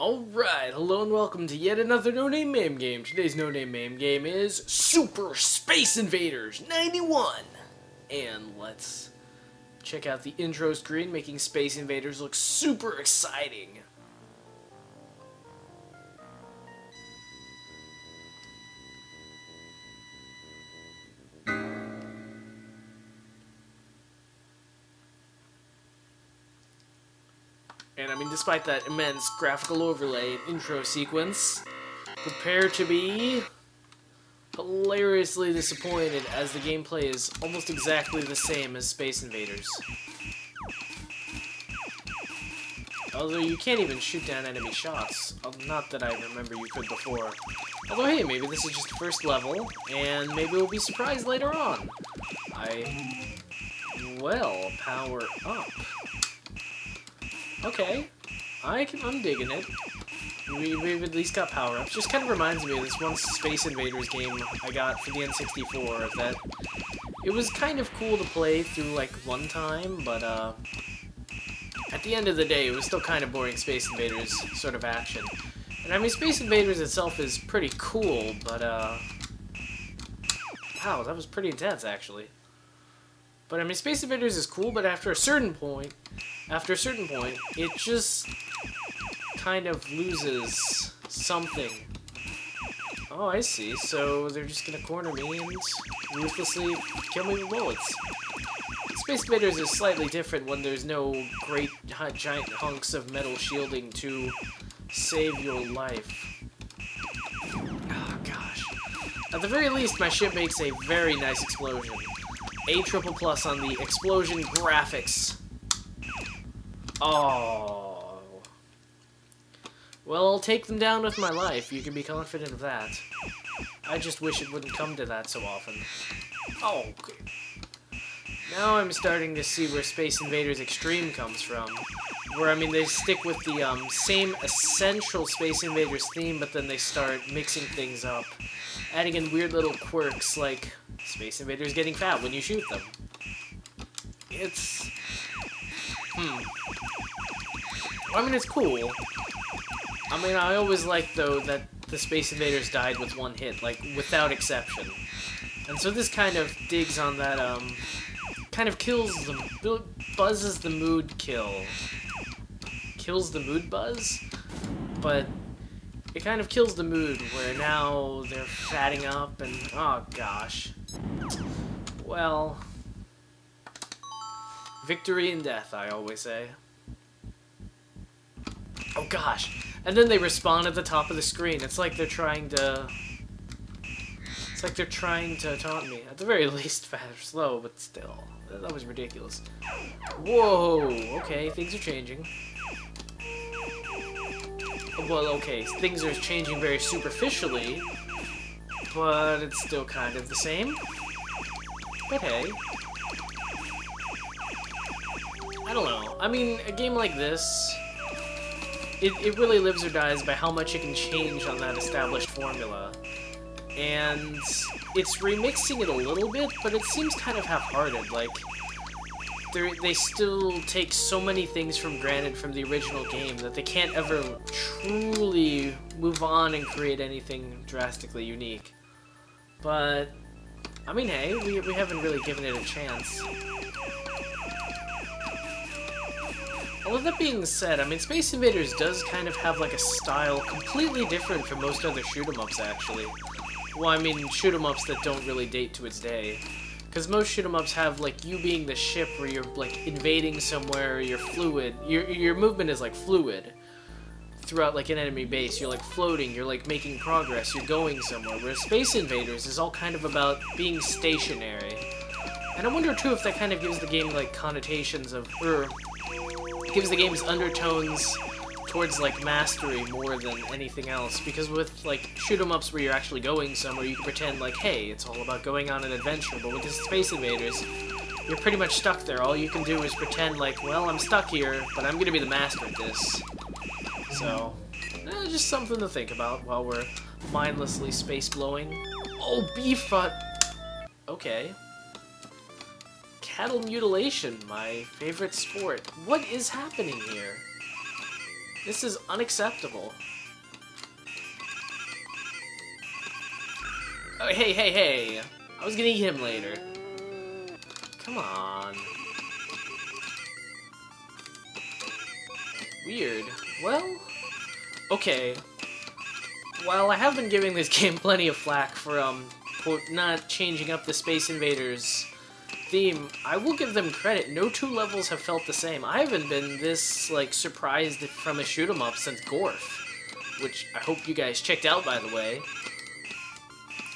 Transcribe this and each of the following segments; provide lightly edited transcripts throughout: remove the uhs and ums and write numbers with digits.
Alright, hello and welcome to yet another no-name MAME game. Today's no-name MAME game is Super Space Invaders 91. And let's check out the intro screen, making Space Invaders look super exciting. And I mean, despite that immense graphical overlay and intro sequence, prepare to be hilariously disappointed as the gameplay is almost exactly the same as Space Invaders. Although you can't even shoot down enemy shots. Not that I remember you could before. Although hey, maybe this is just the first level, and maybe we'll be surprised later on. Well, power up. Okay, I'm digging it. We've at least got power-ups. Just kind of reminds me of this one Space Invaders game I got for the N64 that it was kind of cool to play through like one time, but at the end of the day it was still kind of boring Space Invaders sort of action. And I mean, Space Invaders itself is pretty cool, but wow, that was pretty intense actually. But I mean, Space Invaders is cool, but after a certain point, it just kind of loses something. Oh, I see. So they're just gonna corner me and ruthlessly kill me with bullets. Space Invaders is slightly different when there's no great giant hunks of metal shielding to save your life. Oh, gosh. At the very least, my ship makes a very nice explosion. A triple plus on the explosion graphics. Oh. Well, I'll take them down with my life. You can be confident of that. I just wish it wouldn't come to that so often. Oh, okay. Now I'm starting to see where Space Invaders Extreme comes from. Where, I mean, they stick with the same essential Space Invaders theme, but then they start mixing things up. Adding in weird little quirks like Space Invaders getting fat when you shoot them. It's... I mean, it's cool. I mean, I always liked, though, that the Space Invaders died with one hit, like, without exception. And so this kind of digs on that, kind of kills the... buzzes the mood kill. Kills the mood buzz? But it kind of kills the mood, where now they're fatting up and... oh, gosh. Well... victory and death, I always say. Oh gosh. And then they respawn at the top of the screen. It's like they're trying to... it's like they're trying to taunt me. At the very least, fast or slow, but still. That was ridiculous. Whoa! Okay, things are changing. Well, okay, things are changing very superficially, but it's still kind of the same. But hey. I don't know. I mean, a game like this, it really lives or dies by how much it can change on that established formula. And it's remixing it a little bit, but it seems kind of half-hearted. Like, they still take so many things from granted from the original game that they can't ever truly move on and create anything drastically unique. But, I mean, hey, we haven't really given it a chance. All of that being said, I mean, Space Invaders does kind of have, like, a style completely different from most other shoot-'em-ups, actually. Well, I mean, shoot-'em-ups that don't really date to its day. Because most shoot-'em-ups have, like, you being the ship where you're, like, invading somewhere, you're fluid. Your movement is, like, fluid throughout, like, an enemy base. You're, like, floating, you're, like, making progress, you're going somewhere. Whereas Space Invaders is all kind of about being stationary. And I wonder, too, if that kind of gives the game, like, connotations of, gives the game's undertones towards, like, mastery more than anything else. Because with, like, shoot-'em-ups where you're actually going somewhere, you can pretend, like, hey, it's all about going on an adventure. But with the Space Invaders, you're pretty much stuck there. All you can do is pretend, like, well, I'm stuck here, but I'm gonna be the master at this. So, just something to think about while we're mindlessly space-blowing. Oh, beefut! Okay. Cattle mutilation, my favorite sport. What is happening here? This is unacceptable. Oh, hey, hey, hey! I was gonna eat him later. Come on. Weird. Well, okay. While I have been giving this game plenty of flack for, quote, not changing up the Space Invaders theme, I will give them credit. No two levels have felt the same. I haven't been this, like, surprised from a shoot-'em-up since Gorf, which I hope you guys checked out, by the way.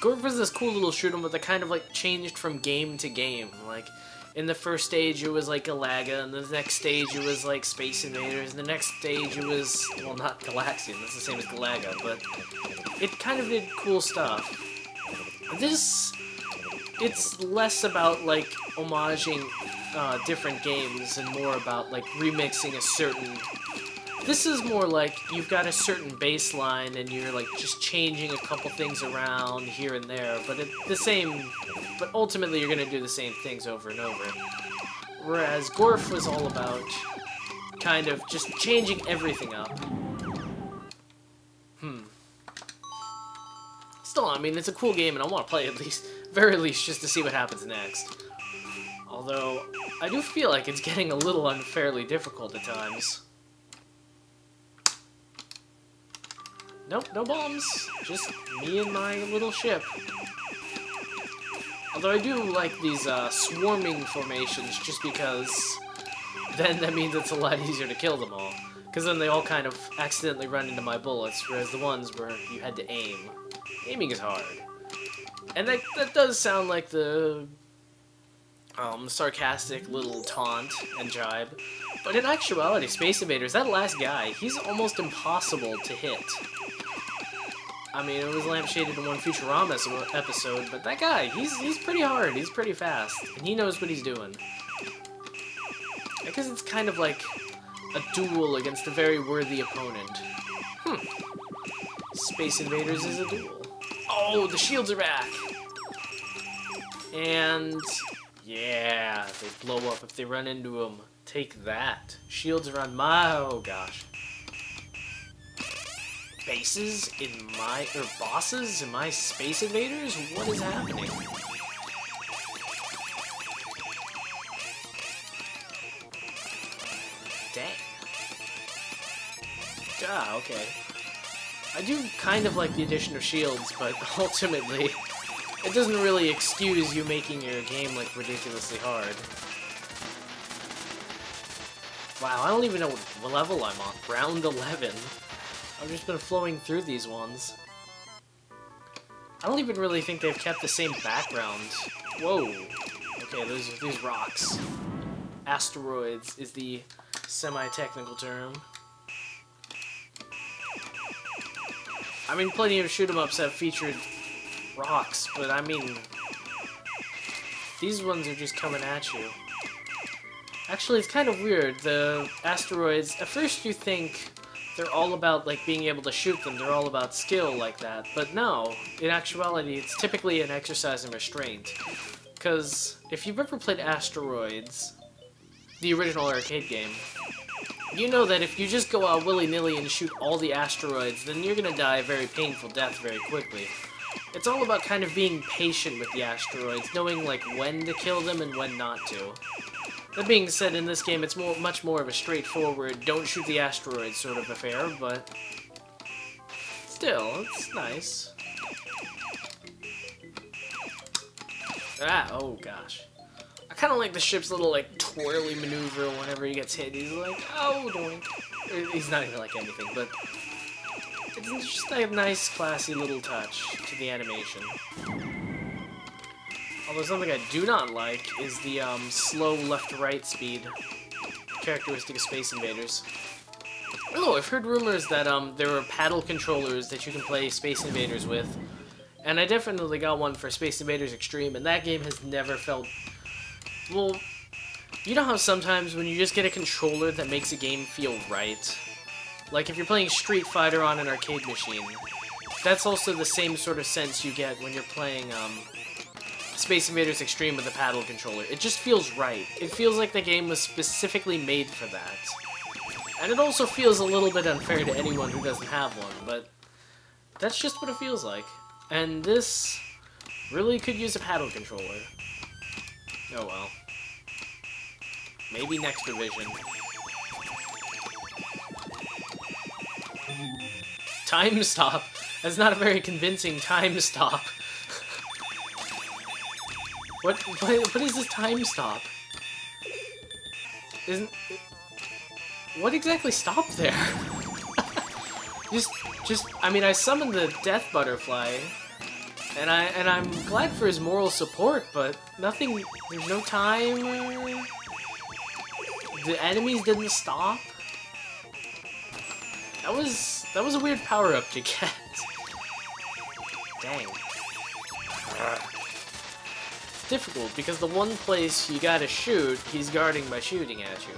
Gorf was this cool little shoot-'em-up that kind of, like, changed from game to game. Like, in the first stage it was, like, Galaga, and the next stage it was, like, Space Invaders, and the next stage it was, well, not Galaxian, that's the same as Galaga, but it kind of did cool stuff. This, it's less about, like, homaging different games and more about, like, remixing a certain... This is more like you've got a certain baseline and you're, like, just changing a couple things around here and there, but but ultimately you're gonna do the same things over and over. Whereas Gorf was all about kind of just changing everything up. Still, I mean, it's a cool game and I want to play at least, very least, just to see what happens next. Although, I do feel like it's getting a little unfairly difficult at times. Nope, no bombs. Just me and my little ship. Although I do like these swarming formations just because then that means it's a lot easier to kill them all. Because then they all kind of accidentally run into my bullets, whereas the ones where you had to aim. Aiming is hard. And that does sound like the sarcastic little taunt and jibe. But in actuality, Space Invaders, that last guy, he's almost impossible to hit. I mean, it was lampshaded in one Futurama episode, but that guy, he's pretty hard, he's pretty fast, and he knows what he's doing. I guess it's kind of like a duel against a very worthy opponent. Space Invaders is a duel. Oh, the shields are back! And... yeah, they blow up if they run into them. Take that. Shields are on my... oh gosh. Bases in my... or bosses in my Space Invaders? What is happening? Dang. Ah, okay. I do kind of like the addition of shields, but ultimately, it doesn't really excuse you making your game, like, ridiculously hard. Wow, I don't even know what level I'm on. Round 11. I've just been flowing through these ones. I don't even really think they've kept the same background. Whoa. Okay, these rocks. Asteroids is the semi-technical term. I mean, plenty of shoot-'em-ups have featured rocks, but I mean, these ones are just coming at you. Actually, it's kind of weird. The asteroids, at first you think they're all about, like, being able to shoot them. They're all about skill like that. But no, in actuality, it's typically an exercise in restraint. Because if you've ever played Asteroids, the original arcade game, you know that if you just go out willy-nilly and shoot all the asteroids, then you're gonna die a very painful death very quickly. It's all about kind of being patient with the asteroids, knowing, like, when to kill them and when not to. That being said, in this game, it's much more of a straightforward, don't shoot the asteroids sort of affair, but still, it's nice. Ah, oh gosh. I kind of like the ship's little, like, twirly maneuver whenever he gets hit. He's like, oh, doink. He's not even like anything, but it's just a nice, classy little touch to the animation. Although something I do not like is the slow left-to-right speed characteristic of Space Invaders. Oh, I've heard rumors that there are paddle controllers that you can play Space Invaders with, and I definitely got one for Space Invaders Extreme, and that game has never felt... well, you know how sometimes when you just get a controller that makes a game feel right? Like if you're playing Street Fighter on an arcade machine, that's also the same sort of sense you get when you're playing Space Invaders Extreme with a paddle controller. It just feels right. It feels like the game was specifically made for that. And it also feels a little bit unfair to anyone who doesn't have one, but that's just what it feels like. And this really could use a paddle controller. Oh well. Maybe next revision. Time stop? That's not a very convincing time stop. What is this time stop? What exactly stopped there? I mean, I summoned the death butterfly, and I'm glad for his moral support, but nothing, there's no time, the enemies didn't stop. That was a weird power-up to get. Dang. It's difficult, because the one place you gotta shoot, he's guarding by shooting at you.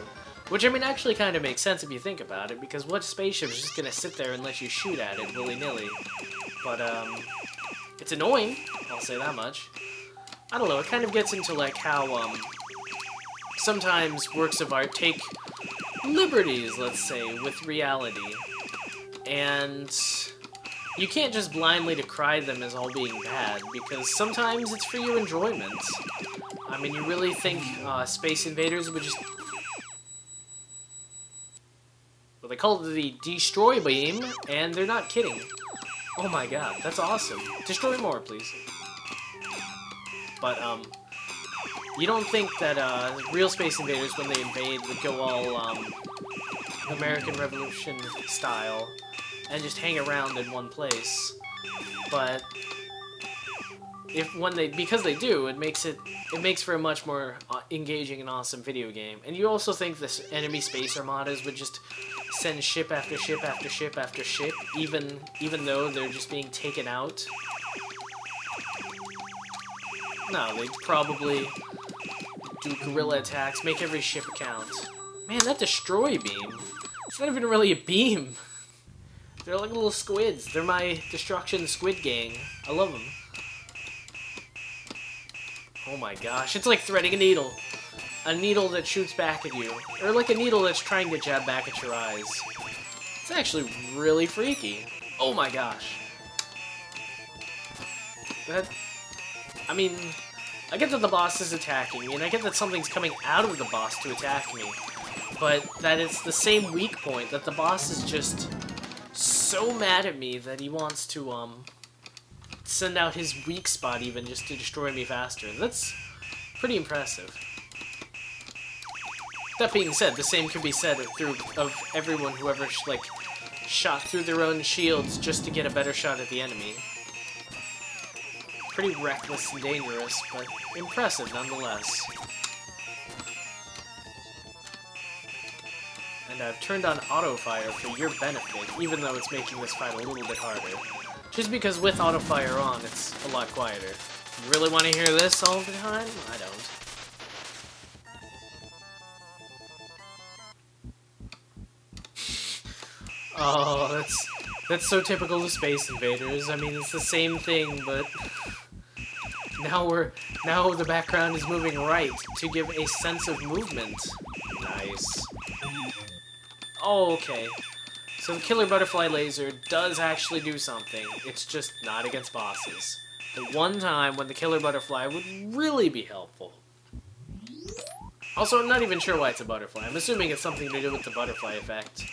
Which, I mean, actually kind of makes sense if you think about it, because what spaceship is just gonna sit there and let you shoot at it willy-nilly? But, it's annoying, I'll say that much. I don't know, it kind of gets into, like, how, sometimes works of art take liberties, let's say, with reality. And you can't just blindly decry them as all being bad, because sometimes it's for your enjoyment. I mean, you really think, Space Invaders would just... Well, they call it the Destroy Beam, and they're not kidding. Oh my god, that's awesome. Destroy more, please. But, you don't think that, real Space Invaders, when they invade, would go all, American Revolution style, and just hang around in one place. But because they do, it makes for a much more engaging and awesome video game. And you also think this enemy space armadas would just send ship after ship after ship after ship, even though they're just being taken out? No, they'd probably do guerrilla attacks, make every ship count. Man, that destroy beam, it's not even really a beam. They're like little squids. They're my destruction squid gang. I love them. Oh my gosh, it's like threading a needle. A needle that shoots back at you. Or like a needle that's trying to jab back at your eyes. It's actually really freaky. Oh my gosh. I mean, I get that the boss is attacking me, and I get that something's coming out of the boss to attack me. But that it's the same weak point, that the boss is just so mad at me that he wants to, send out his weak spot even just to destroy me faster. That's pretty impressive. That being said, the same could be said of everyone who ever, like, shot through their own shields just to get a better shot at the enemy. Pretty reckless and dangerous, but impressive nonetheless. And I've turned on auto-fire for your benefit, even though it's making this fight a little bit harder. Just because with auto-fire on, it's a lot quieter. You really want to hear this all the time? I don't. Oh, that's so typical of Space Invaders. I mean, it's the same thing, but now the background is moving right to give a sense of movement. Nice. Oh, okay. So the Killer Butterfly Laser does actually do something. It's just not against bosses. The one time when the Killer Butterfly would really be helpful. Also, I'm not even sure why it's a butterfly. I'm assuming it's something to do with the butterfly effect.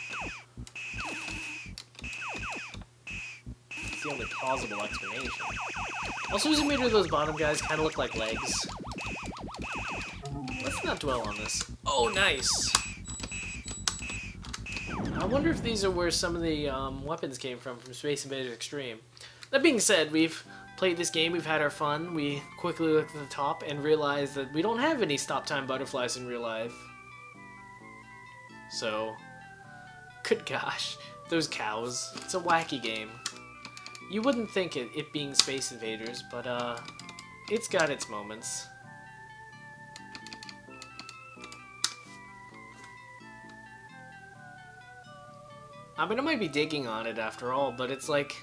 It's the only plausible explanation. Also, as a meter, those bottom guys kind of look like legs. Let's not dwell on this. Oh, nice! I wonder if these are where some of the weapons came from Space Invaders Extreme. That being said, we've played this game, we've had our fun, we quickly looked at the top and realized that we don't have any stop-time butterflies in real life. So, good gosh, those cows. It's a wacky game. You wouldn't think it being Space Invaders, but it's got its moments. I mean, I might be digging on it after all, but it's like,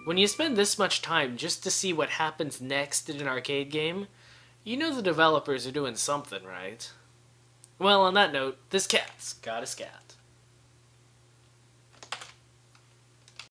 when you spend this much time just to see what happens next in an arcade game, you know the developers are doing something right. Well, on that note, this cat's got a scat.